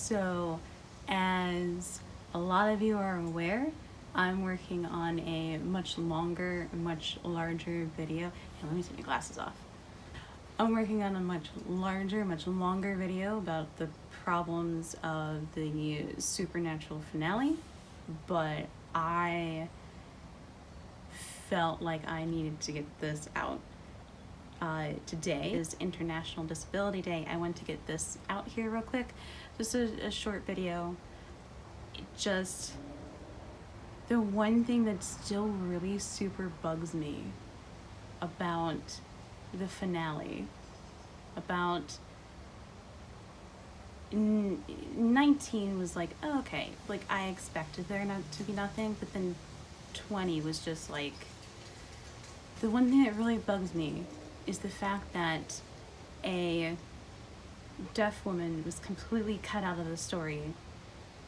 So, as a lot of you are aware, I'm working on a much larger video. Hey, let me take my glasses off. I'm working on a much longer video about the problems of the supernatural finale, but I felt like I needed to get this out. Today is International Disability Day. I want to get this out here real quick. Just a short video. Just the one thing that still really super bugs me about the finale, about 19 was like, oh, okay, like I expected there not to be nothing, but then 20 was just like, the one thing that really bugs me is the fact that a deaf woman was completely cut out of the story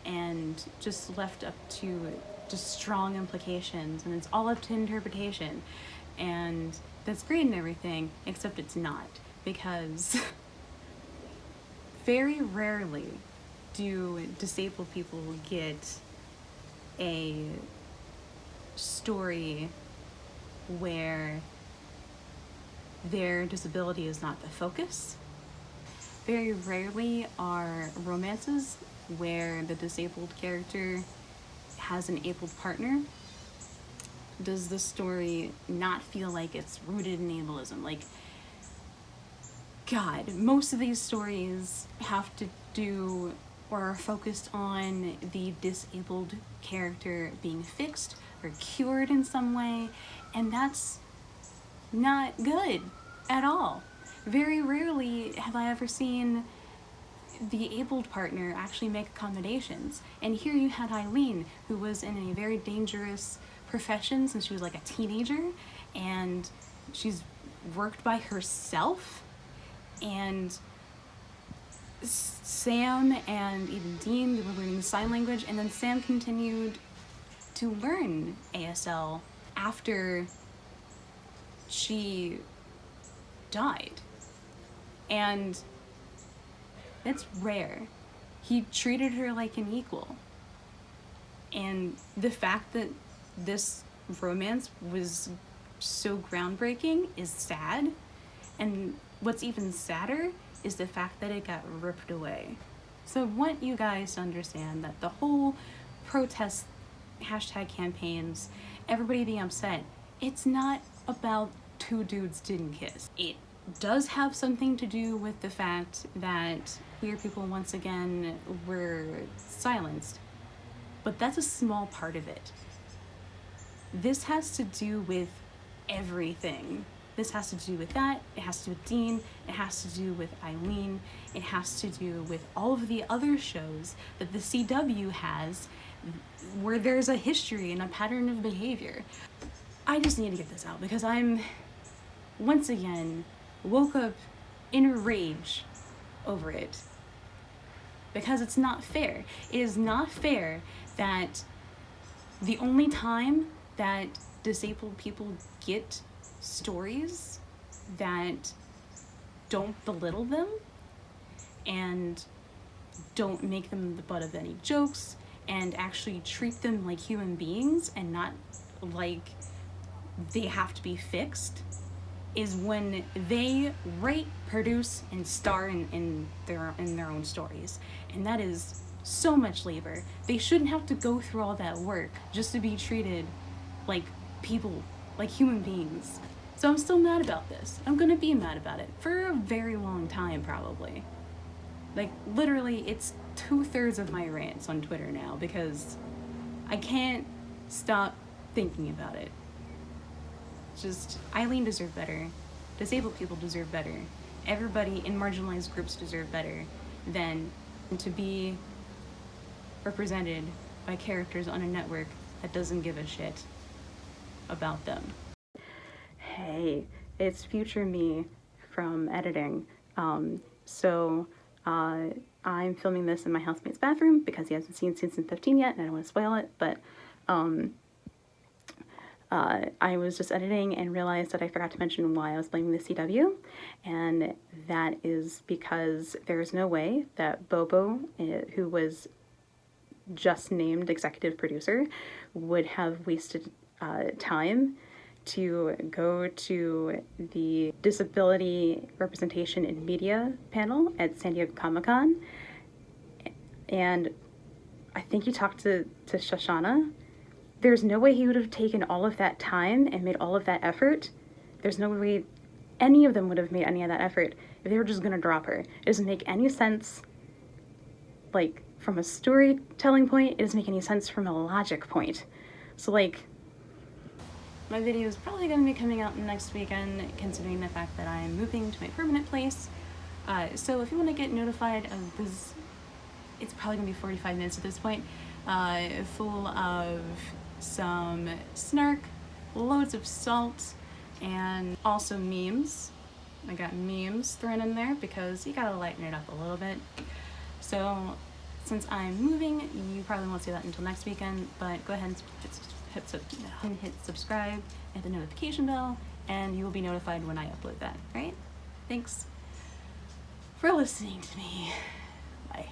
and just left up to just strong implications, and it's all up to interpretation, and that's great and everything, except it's not, because very rarely do disabled people get a story where their disability is not the focus. Very rarely are romances where the disabled character has an abled partner. Does the story not feel like it's rooted in ableism? Like, God, most of these stories have to do or are focused on the disabled character being fixed or cured in some way, and that's not good at all. Very rarely have I ever seen the abled partner actually make accommodations. And here you had Eileen, who was in a very dangerous profession since she was like a teenager, and she's worked by herself, and Sam and even Dean were learning sign language, and then Sam continued to learn ASL after she died. And that's rare. He treated her like an equal. And the fact that this romance was so groundbreaking is sad. And what's even sadder is the fact that it got ripped away. So I want you guys to understand that the whole protest hashtag campaigns, everybody being upset, it's not about two dudes didn't kiss. It does have something to do with the fact that queer people once again were silenced, but that's a small part of it. This has to do with everything. This has to do with that, it has to do with Dean, it has to do with Eileen, it has to do with all of the other shows that the CW has where there's a history and a pattern of behavior. I just need to get this out because I'm, once again, woke up in a rage over it. Because it's not fair. It is not fair that the only time that disabled people get stories that don't belittle them and don't make them the butt of any jokes and actually treat them like human beings and not like they have to be fixed is when they write, produce, and star in their own stories. And that is so much labor. They shouldn't have to go through all that work just to be treated like people, like human beings. So I'm still mad about this. I'm gonna be mad about it for a very long time, probably. Like, literally, it's 2/3 of my rants on Twitter now because I can't stop thinking about it. Just, Eileen deserved better. Disabled people deserve better. Everybody in marginalized groups deserve better than to be represented by characters on a network that doesn't give a shit about them. Hey, it's future me from editing. I'm filming this in my housemate's bathroom because he hasn't seen season 15 yet and I don't want to spoil it, but I was just editing and realized that I forgot to mention why I was blaming the CW, and that is because there's no way that Bobo, who was just named executive producer, would have wasted time to go to the Disability Representation in Media panel at San Diego Comic-Con. And I think he talked to Shoshana. There's no way he would have taken all of that time and made all of that effort. There's no way any of them would have made any of that effort if they were just gonna drop her. It doesn't make any sense, like, from a storytelling point. It doesn't make any sense from a logic point. So, like, my video is probably gonna be coming out next weekend, considering the fact that I'm moving to my permanent place. So if you wanna get notified of this, it's probably gonna be 45 minutes at this point, full of some snark, loads of salt, and also memes. I got memes thrown in there because you gotta lighten it up a little bit. So since I'm moving, you probably won't see that until next weekend, but go ahead and hit subscribe, hit the notification bell, and you will be notified when I upload that, right? Thanks for listening to me. Bye.